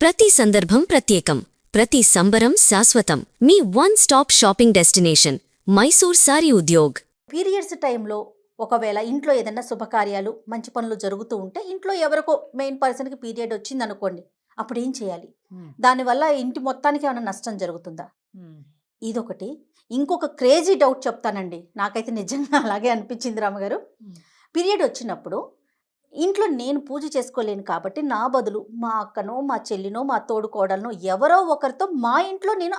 ప్రతి సందర్భం ప్రత్యేకం, ప్రతి సంబరం శాశ్వతం. మీ one stop shopping destination Mysore sari Udyog. Periods టైంలో ఒకవేళ ఇంట్లో ఏదైనా శుభకార్యాలు మంచి పనులు జరుగుతూ ఉంటే ఇంట్లో ఎవరికో మెయిన్ పర్సన్కి పీరియడ్ వచ్చింది అనుకోండి, అప్పుడు ఏం చేయాలి? దానివల్ల ఇంటి మొత్తానికి ఏమైనా నష్టం జరుగుతుందా? ఇదొకటి. ఇంకొక క్రేజీ డౌట్ చెప్తానండి, నాకైతే నిజంగా అలాగే అనిపించింది రామగారు. పీరియడ్ వచ్చినప్పుడు ఇంట్లో నేను పూజ చేసుకోలేను కాబట్టి నా బదులు మా అక్కనో మా చెల్లినో మా తోడు కోడలనో ఎవరో ఒకరితో మా ఇంట్లో నేను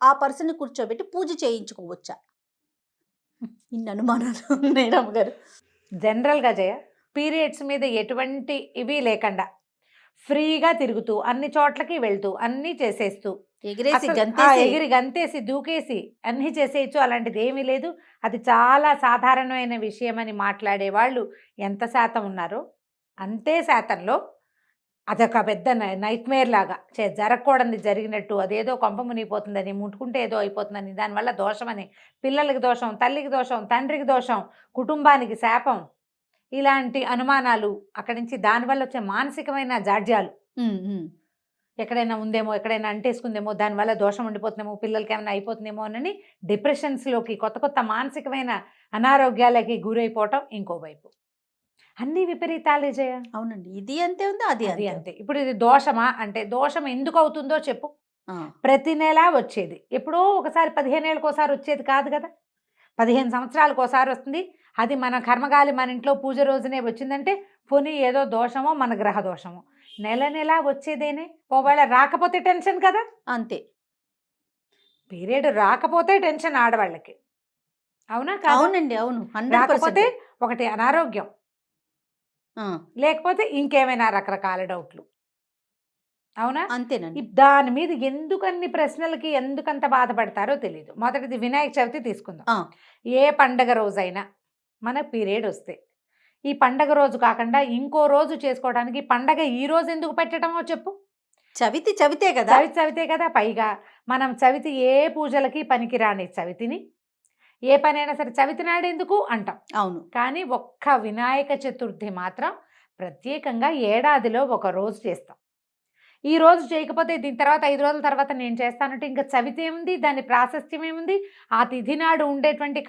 ఆ పర్సన్ని కూర్చోబెట్టి పూజ చేయించుకోవచ్చా? ఇన్ని అనుమానాలు ఉన్నాయి రామగారు. జనరల్గా జయ, పీరియడ్స్ మీద ఎటువంటి ఇవి లేకుండా ఫ్రీగా తిరుగుతూ అన్ని చోట్లకి వెళ్తూ అన్నీ చేసేస్తూ ఎగిరేసి ఎగిరి గంతేసి దూకేసి అన్నీ చేసేయచ్చు, అలాంటిది ఏమీ లేదు. అది చాలా సాధారణమైన విషయం అని మాట్లాడే వాళ్ళు ఎంత శాతం ఉన్నారో అంతే శాతంలో అదొక పెద్ద నైట్మేర్ లాగా జరగకూడదు జరిగినట్టు, అదేదో కొంప మునిగిపోతుందని, ముట్టుకుంటే ఏదో అయిపోతుందని, దానివల్ల దోషమని, పిల్లలకి దోషం, తల్లికి దోషం, తండ్రికి దోషం, కుటుంబానికి శాపం, ఇలాంటి అనుమానాలు అక్కడి నుంచి దానివల్ల వచ్చే మానసికమైన జాడ్యాలు, ఎక్కడైనా ఉందేమో, ఎక్కడైనా అంటేసుకుందేమో, దానివల్ల దోషం ఉండిపోతుందేమో, పిల్లలకి ఏమైనా అయిపోతుందేమో అని డిప్రెషన్స్లోకి, కొత్త కొత్త మానసికమైన అనారోగ్యాలకి గురైపోవటం ఇంకో వైపు. అన్ని విపరీతాలే జయ. అవునండి, ఇది అంతే ఉంది, అది అంతే. ఇప్పుడు ఇది దోషమా అంటే, దోషం ఎందుకు అవుతుందో చెప్పు. ప్రతి నెల వచ్చేది, ఎప్పుడో ఒకసారి 15 ఏళ్ళకి ఒకసారి వచ్చేది కాదు కదా, 15 సంవత్సరాలకు ఒకసారి వస్తుంది. అది మన కర్మగాలి మన ఇంట్లో పూజ రోజునే వచ్చిందంటే పోనీ ఏదో దోషమో మన గ్రహ దోషమో. నెల నెల వచ్చేదేనే, ఒకవేళ రాకపోతే టెన్షన్ కదా. అంతే, పీరియడ్ రాకపోతే టెన్షన్ ఆడవాళ్ళకి, అవునా? అవునండి, అవును. రాకపోతే ఒకటి అనారోగ్యం, లేకపోతే ఇంకేమైనా రకరకాల డౌట్లు, అవునా? అంతేనండి. దాని మీద ఎందుకన్ని ప్రశ్నలకి ఎందుకంత బాధపడతారో తెలియదు. మొదటిది వినాయక చవితి తీసుకుందాం. ఏ పండగ రోజైనా మన పీరియడ్ వస్తే ఈ పండగ రోజు కాకుండా ఇంకో రోజు చేసుకోవడానికి పండగ ఈ రోజు ఎందుకు పెట్టడమో చెప్పు. చవితే కదా, చవితే కదా. పైగా మనం చవితి ఏ పూజలకి పనికిరాని చవితిని ఏ పనైనా సరే చవితి నాడు ఎందుకు అంటాం. అవును. కానీ ఒక్క వినాయక చతుర్థి మాత్రం ప్రత్యేకంగా ఏడాదిలో ఒక రోజు చేస్తాం. ఈ రోజు చేయకపోతే దీని తర్వాత 5 రోజుల తర్వాత నేను చేస్తానంటే ఇంకా చవితి ఏముంది, దాని ప్రాశస్త్యం ఏముంది, ఆ తిథి నాడు ఉండేటువంటి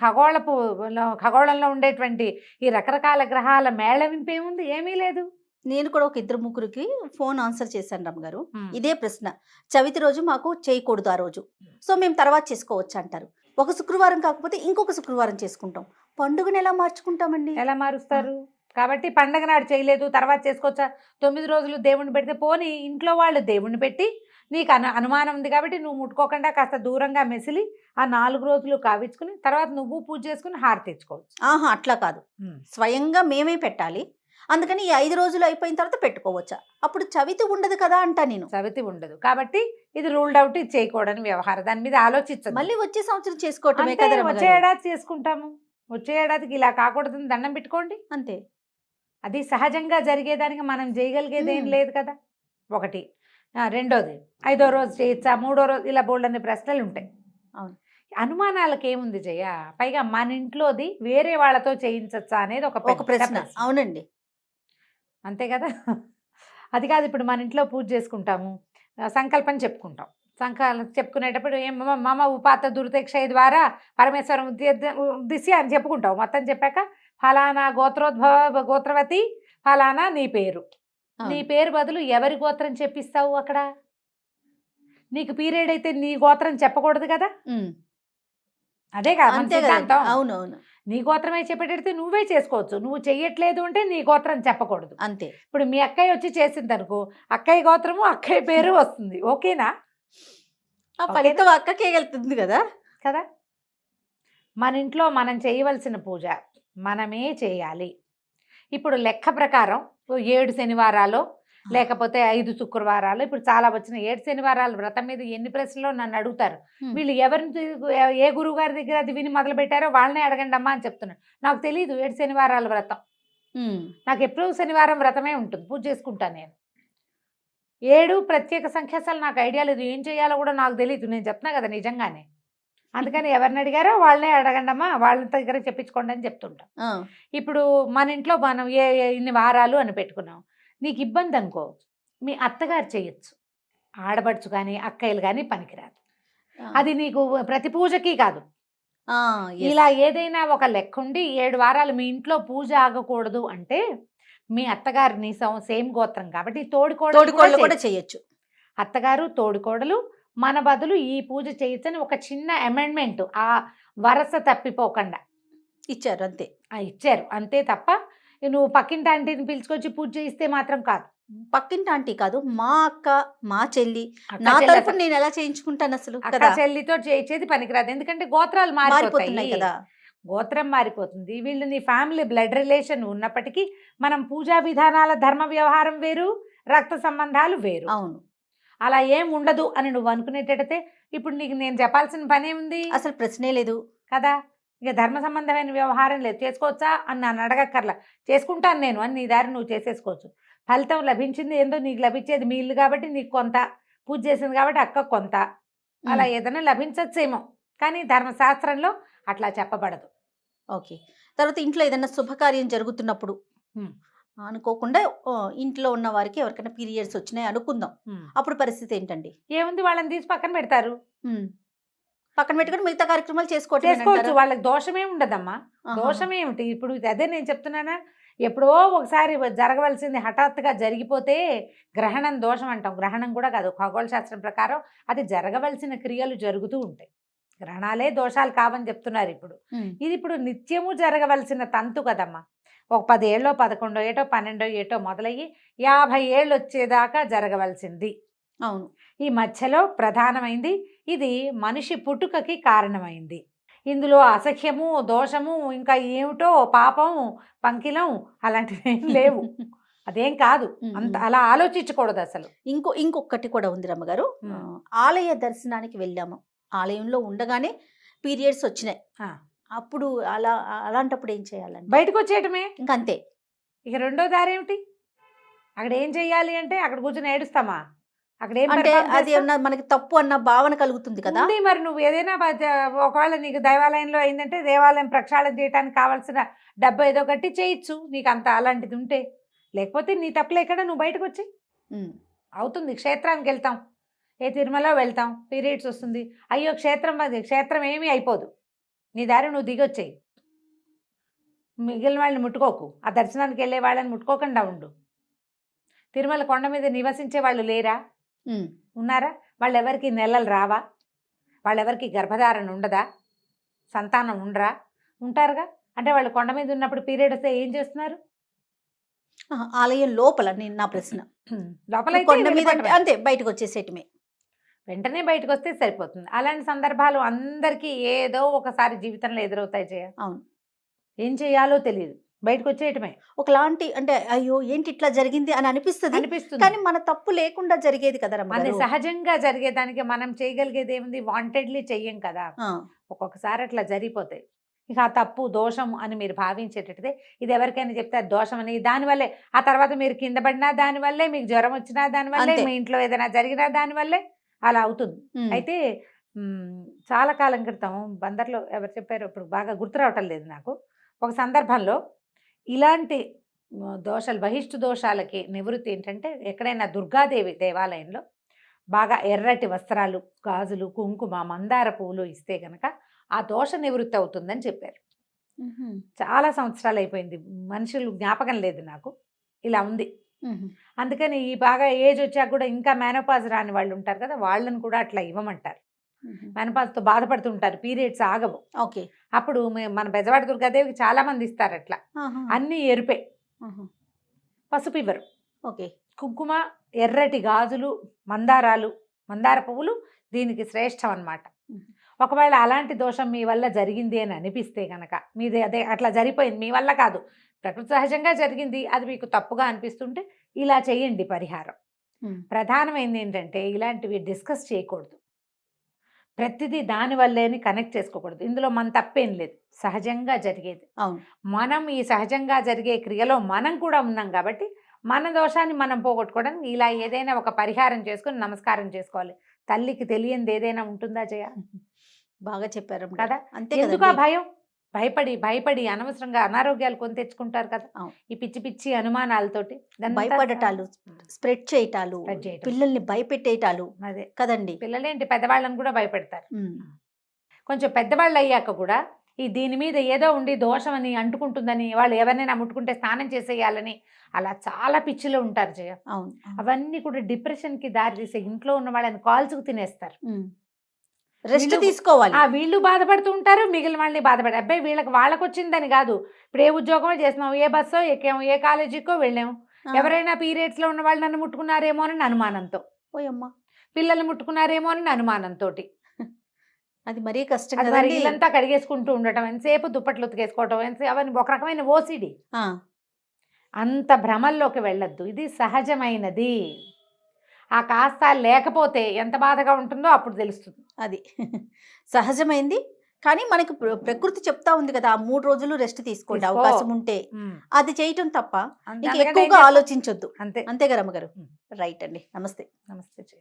ఖగోళంలో ఉండేటువంటి ఈ రకరకాల గ్రహాల మేళవింపేముంది, ఏమీ లేదు. నేను కూడా ఒక 2-3కి ఫోన్ ఆన్సర్ చేశాను రామగారు, ఇదే ప్రశ్న. చవితి రోజు మాకు చేయకూడదు ఆ రోజు, సో మేము తర్వాత చేసుకోవచ్చు అంటారు. ఒక శుక్రవారం కాకపోతే ఇంకొక శుక్రవారం చేసుకుంటాం. పండుగను ఎలా మార్చుకుంటామండి? ఎలా మారుస్తారు? కాబట్టి పండగ నాడు చేయలేదు తర్వాత చేసుకోవచ్చా? 9 రోజులు దేవుణ్ణి పెడితే పోనీ ఇంట్లో వాళ్ళు దేవుణ్ణి పెట్టి నీకు అనుమానం ఉంది కాబట్టి నువ్వు ముట్టుకోకుండా కాస్త దూరంగా మెసిలి ఆ 4 రోజులు కావించుకుని తర్వాత నువ్వు పూజ చేసుకుని హారతి తెచ్చుకోవచ్చు. అట్లా కాదు, స్వయంగా మేమే పెట్టాలి. అందుకని ఈ 5 రోజులు అయిపోయిన తర్వాత పెట్టుకోవచ్చా? అప్పుడు చవితి ఉండదు కదా అంటా నేను. చవితి ఉండదు కాబట్టి ఇది రూల్డ్ అవుట్, ఇది చేయకూడని వ్యవహారం. దాని మీద ఆలోచించదు. మళ్ళీ వచ్చే సంవత్సరం చేసుకోవటమే కదా. వచ్చే ఏడాది చేసుకుంటాము, వచ్చే ఏడాదికి ఇలా కాకూడదని దండం పెట్టుకోండి అంతే. అది సహజంగా జరిగేదానికి మనం చేయగలిగేది ఏం లేదు కదా. ఒకటి. రెండోది, 5వ రోజు చేయొచ్చా, 3వ రోజు, ఇలా బోల్డన్ని ప్రశ్నలు ఉంటాయి. అవును. అనుమానాలకు ఏముంది జయ, పైగా మన ఇంట్లోది వేరే వాళ్ళతో చేయించచ్చా అనేది ఒక ప్రశ్న. అవునండి, అంతే కదా. అది కాదు, ఇప్పుడు మన ఇంట్లో పూజ చేసుకుంటాము, సంకల్పం చెప్పుకుంటాం. చెప్పుకునేటప్పుడు మమ ఉపాత దుర్దక్షయ ద్వారా పరమేశ్వరం ఉద్దేశ్య అని చెప్పుకుంటావు. మొత్తం చెప్పాక ఫలానా గోత్రవతి ఫలానా నీ పేరు, నీ పేరు బదులు ఎవరి గోత్రం చెప్పిస్తావు అక్కడ? నీకు పీరియడ్ అయితే నీ గోత్రం చెప్పకూడదు కదా. అదే కదా. అవునవును, నీ గోత్రమే చెప్పేటైతే నువ్వే చేసుకోవచ్చు. నువ్వు చెయ్యట్లేదు అంటే నీ గోత్రం చెప్పకూడదు అంతే. ఇప్పుడు మీ అక్కయ్య వచ్చి చేసింది అనుకో, అక్కయ్య గోత్రము అక్కయ్య పేరు వస్తుంది, ఓకేనా? ఫలితం అక్కకే వెళ్తుంది కదా కదా. మన ఇంట్లో మనం చేయవలసిన పూజ మనమే చేయాలి. ఇప్పుడు లెక్క ప్రకారం 7 శనివారాలు లేకపోతే 5 శుక్రవారాలు, ఇప్పుడు చాలా వచ్చిన 7 శనివారాల వ్రతం మీద ఎన్ని ప్రశ్నలు నన్ను అడుగుతారు. వీళ్ళు ఎవరిని, ఏ గురువు గారి దగ్గర అది విని మొదలు పెట్టారో వాళ్ళనే అడగండి అమ్మా అని చెప్తున్నాను. నాకు తెలియదు 7 శనివారాల వ్రతం. నాకు ఎప్పుడు శనివారం వ్రతమే ఉంటుంది, పూజ చేసుకుంటాను నేను. 7 ప్రత్యేక సంఖ్య, అసలు నాకు ఐడియా లేదు, ఏం చేయాలో కూడా నాకు తెలియదు. నేను చెప్తున్నా కదా నిజంగానే. అందుకని ఎవరిని అడిగారో వాళ్ళనే అడగండమ్మా, వాళ్ళ దగ్గర చెప్పించుకోండి అని చెప్తుంటాం. ఇప్పుడు మన ఇంట్లో మనం ఇన్ని వారాలు అని పెట్టుకున్నాం. నీకు ఇబ్బంది అనుకో, మీ అత్తగారు చేయొచ్చు. ఆడబడుచు కానీ అక్కయ్యలు కానీ పనికిరాదు. ఆ. అది నీకు ప్రతి పూజకి కాదు. ఆ, yes. ఇలా ఏదైనా ఒక లెక్క ఉండి 7 వారాలు మీ ఇంట్లో పూజ ఆగకూడదు అంటే మీ అత్తగారు నీ సేమ్ గోత్రం కాబట్టి తోడికోళ్ళు కూడా చేయొచ్చు. అత్తగారు తోడికోడలు మన బదులు ఈ పూజ చేయొచ్చని ఒక చిన్న అమెండ్మెంట్ ఆ వరస తప్పిపోకుండా ఇచ్చారు అంతే. ఇచ్చారు అంతే తప్ప నువ్వు పక్కింటి ఆంటీని పిలుచుకొచ్చి పూజ చేయిస్తే మాత్రం కాదు. పక్కింటి ఆంటీ కాదు, మా అక్క, మా చెల్లి, అక్క నా చెల్లి తరపున నేను ఎలా చేయించుకుంటాను అసలు అక్క కదా. చెల్లితో చేయించేది పనికిరాదు. ఎందుకంటే గోత్రాలు మారిపోతున్నాయి మారిపోతాయి కదా. గోత్రం మారిపోతుంది. వీళ్ళు నీ ఫ్యామిలీ బ్లడ్ రిలేషన్ ఉన్నప్పటికీ మనం పూజా విధానాల ధర్మ వ్యవహారం వేరు, రక్త సంబంధాలు వేరు. అవును, అలా ఏం ఉండదు అని నువ్వు అనుకునేటట్టయితే ఇప్పుడు నీకు నేను చెప్పాల్సిన పనే ఉంది అసలు ప్రశ్నే లేదు కదా. ఇక ధర్మ సంబంధమైన వ్యవహారం లేదు, చేసుకోవచ్చా అని నన్ను అడగక్కర్లా, చేసుకుంటాను నేను అని నీ దారి నువ్వు చేసేసుకోవచ్చు. ఫలితం లభించింది ఏందో నీకు లభించేది మీ ఇల్లు కాబట్టి నీకు కొంత, పూజ చేసింది కాబట్టి అక్క కొంత, అలా ఏదైనా లభించచ్చేమో. కానీ ధర్మశాస్త్రంలో అట్లా చెప్పబడదు. ఓకే. తర్వాత ఇంట్లో ఏదైనా శుభకార్యం జరుగుతున్నప్పుడు అనుకోకుండా ఇంట్లో ఉన్న వారికి ఎవరికైనా పీరియడ్స్ వచ్చినాయి అనుకుందాం, అప్పుడు పరిస్థితి ఏంటండి? ఏముంది, వాళ్ళని తీసి పక్కన పెడతారు, పక్కన పెట్టుకుని మిగతా కార్యక్రమాలు చేసుకోవచ్చు. వాళ్ళకి దోషమే ఉండదమ్మా. దోషమేమిటి? ఇప్పుడు అదే నేను చెప్తున్నానా, ఎప్పుడో ఒకసారి జరగవలసింది హఠాత్తుగా జరిగిపోతే గ్రహణం దోషం అంటాం. గ్రహణం కూడా కాదు, ఖగోళ శాస్త్రం ప్రకారం అది జరగవలసిన క్రియలు జరుగుతూ ఉంటాయి. గ్రహణాలే దోషాలు కావని చెప్తున్నారు ఇప్పుడు. ఇది ఇప్పుడు నిత్యము జరగవలసిన తంతు కదమ్మా. ఒక 10 ఏళ్ళో 11 ఏటో 12 ఏటో మొదలయ్యి 50 ఏళ్ళు వచ్చేదాకా జరగవలసింది. అవును. ఈ మధ్యలో ప్రధానమైంది ఇది మనిషి పుట్టుకకి కారణమైంది. ఇందులో అసఖ్యము, దోషము, ఇంకా ఏమిటో పాపం, పంకిలం అలాంటివి ఏం లేవు. అదేం కాదు, అంత అలా ఆలోచించకూడదు అసలు. ఇంకొకటి కూడా ఉంది రమ్మగారు. ఆలయ దర్శనానికి వెళ్ళాము, ఆలయంలో ఉండగానే పీరియడ్స్ వచ్చినాయి, అప్పుడు అలాంటప్పుడు ఏం చేయాలండి? బయటకు వచ్చేయటమే ఇంకంతే. ఇక రెండో దారి ఏమిటి? అక్కడ ఏం చెయ్యాలి అంటే అక్కడ కూర్చొని ఏడుస్తామా? అక్కడ అది మనకి తప్పు అన్న భావన కలుగుతుంది కదా. మరి నువ్వు ఏదైనా ఒకవేళ నీకు దేవాలయంలో అయిందంటే దేవాలయం ప్రక్షాళన చేయడానికి కావాల్సిన డబ్బు ఏదో కట్టి చేయొచ్చు, నీకు అంత అలాంటిది ఉంటే. లేకపోతే నీ తప్పులు ఎక్కడ, నువ్వు బయటకు వచ్చి అవుతుంది. క్షేత్రానికి వెళ్తాం, ఏ తిరుమల వెళ్తాం, పీరియడ్స్ వస్తుంది, అయ్యో క్షేత్రం ఏమీ అయిపోదు, నీ దారి నువ్వు దిగొచ్చేయి. మిగిలిన వాళ్ళని ముట్టుకోకు, ఆ దర్శనానికి వెళ్ళే వాళ్ళని ముట్టుకోకుండా ఉండు. తిరుమల కొండ మీద నివసించే వాళ్ళు లేరా? ఉన్నారా? వాళ్ళెవరికి నెలలు రావా? వాళ్ళెవరికి గర్భధారణ ఉండదా? సంతానం ఉండరా? ఉంటారుగా. అంటే వాళ్ళు కొండ మీద ఉన్నప్పుడు పీరియడ్ వస్తే ఏం చేస్తున్నారు? ఆలయం లోపల. నా ప్రశ్న, లోపల కొండ మీద అంతే, బయటకు వచ్చేసేటమే, వెంటనే బయటకు వస్తే సరిపోతుంది. అలాంటి సందర్భాలు అందరికీ ఏదో ఒకసారి జీవితంలో ఎదురవుతాయి జయ. అవును. ఏం చేయాలో తెలియదు, బయటకు వచ్చేయటమే. ఒకలాంటి అంటే అయ్యో ఏంటి ఇట్లా జరిగింది అని అనిపిస్తుంది, కానీ మన తప్పు లేకుండా జరిగేది కదా. అది సహజంగా జరిగేదానికి మనం చేయగలిగేది ఏముంది? వాంటెడ్లీ చెయ్యం కదా, ఒక్కొక్కసారి అట్లా జరిగిపోతాయి. ఇక ఆ తప్పు దోషం అని మీరు భావించేటట్టే ఇది ఎవరికైనా చెప్తే అది దోషం అని, దానివల్లే ఆ తర్వాత మీరు కింద పడినా దానివల్లే, మీకు జ్వరం వచ్చినా దానివల్లే, మీ ఇంట్లో ఏదైనా జరిగినా దానివల్లే అలా అవుతుంది. అయితే చాలా కాలం క్రితం బందర్లో ఎవరు చెప్పారో ఇప్పుడు బాగా గుర్తు రావటం లేదు నాకు, ఒక సందర్భంలో ఇలాంటి దోషాలు, బహిష్టు దోషాలకి నివృత్తి ఏంటంటే ఎక్కడైనా దుర్గాదేవి దేవాలయంలో బాగా ఎర్రటి వస్త్రాలు, గాజులు, కుంకుమ, మందార పువ్వులు ఇస్తే గనక ఆ దోష నివృత్తి అవుతుందని చెప్పారు. చాలా సంవత్సరాలు అయిపోయింది, మనుషులు జ్ఞాపకం లేదు నాకు, ఇలా ఉంది. అందుకని ఈ బాగా ఏజ్ వచ్చాక కూడా ఇంకా మేనోపాజ్ రాని వాళ్ళు ఉంటారు కదా, వాళ్ళని కూడా అట్లా ఇవ్వమంటారు. మెనపాజ్తో బాధపడుతుంటారు, పీరియడ్స్ ఆగవు. ఓకే. అప్పుడు మన బెజవాడ దుర్గాదేవికి చాలా మంది ఇస్తారు అట్లా, అన్నీ ఎరుపే, పసుపు ఇవ్వరు. ఓకే. కుంకుమ, ఎర్రటి గాజులు, మందార పువ్వులు దీనికి శ్రేష్టం అన్నమాట. ఒకవేళ అలాంటి దోషం మీ వల్ల జరిగింది అని అనిపిస్తే కనుక, మీది అదే అట్లా జరిగిపోయింది, మీ వల్ల కాదు, ప్రకృతి సహజంగా జరిగింది, అది మీకు తప్పుగా అనిపిస్తుంటే ఇలా చేయండి పరిహారం. ప్రధానమైనది ఏంటంటే ఇలాంటివి డిస్కస్ చేయకూడదు, ప్రతిదీ దానివల్లే కనెక్ట్ చేసుకోకూడదు. ఇందులో మన తప్పేం లేదు, సహజంగా జరిగేది. మనం ఈ సహజంగా జరిగే క్రియలో మనం కూడా ఉన్నాం కాబట్టి మన దోషాన్ని మనం పోగొట్టుకోవడానికి ఇలా ఏదైనా ఒక పరిహారం చేసుకుని నమస్కారం చేసుకోవాలి. తల్లికి తెలియంది ఏదైనా ఉంటుందా జయ? బాగా చెప్పారు కదా. అంతే, ఎందుకు ఆ భయం? భయపడి భయపడి అనవసరంగా అనారోగ్యాలు కొని తెచ్చుకుంటారు కదా అవును. ఈ పిచ్చి పిచ్చి అనుమానాలతోటి. ఇదంతా భయపడటాలు, స్ప్రెడ్ చేయటాలు, Spread చేయటం. పిల్లల్ని భయపెట్టేటాలు అదే కదండి. పిల్లలేంటి పెద్దవాళ్ళని కూడా భయపెడతారు. ఉమ్. కొంచెం పెద్దవాళ్ళు అయ్యాక కూడా ఈ దీని మీద ఏదో ఉండి దోషం అని అంటుకుంటుందని వాళ్ళు ఎవరినైనా ముట్టుకుంటే స్నానం చేసేయాలని అలా చాలా పిచ్చిలో ఉంటారు జయ. అవును. అవన్నీ కూడా డిప్రెషన్కి దారి తీసే ఇంట్లో ఉన్న వాళ్ళని కాల్చుకు తినేస్తారు. రెస్ట్ వీళ్ళు- తీసుకోవాలి. వీళ్ళు బాధపడుతూ ఉంటారు, మిగిలిన వాళ్ళని బాధపడి అబ్బాయి వాళ్ళకి వచ్చిందని కాదు. ఇప్పుడు ఏ ఉద్యోగమో చేస్తున్నాం, ఏ బస్సో ఎక్కాము, ఏ కాలేజీకో వెళ్ళాము, ఆ. ఎవరైనా పీరియడ్స్లో ఉన్న వాళ్ళు నన్ను ముట్టుకున్నారేమో అని అనుమానంతో, ఓయమ్మా, పిల్లల్ని ముట్టుకున్నారేమో అని అనుమానంతో అది మరీ కష్టం అది మరి కదండి. ఇల్లంతా కడిగేసుకుంటూ ఉండటం, ఎంతసేపు దుప్పట్లు ఉతికేసుకోవటం, ఎంతసేపు అవన్నీ ఒక రకమైన ఓసిడి. ఆ, అంత భ్రమల్లోకి వెళ్ళొద్దు, ఇది సహజమైనది. ఆ కాస్త లేకపోతే ఎంత బాధగా ఉంటుందో అప్పుడు తెలుస్తుంది. అది సహజమైంది. కానీ మనకి ప్రకృతి చెప్తా ఉంది కదా, ఆ 3 రోజులు రెస్ట్ తీసుకోండి తీసుకో. అవకాశం ఉంటే. అది చేయటం తప్ప అంతే, ఇంకా అంతకంటే ఎక్కువగా ఏం చేస్తాం? ఆలోచించొద్దు. అంతే. అంతే కదా రమ్మగారు. రైట్ అండి, నమస్తే. నమస్తే జయ.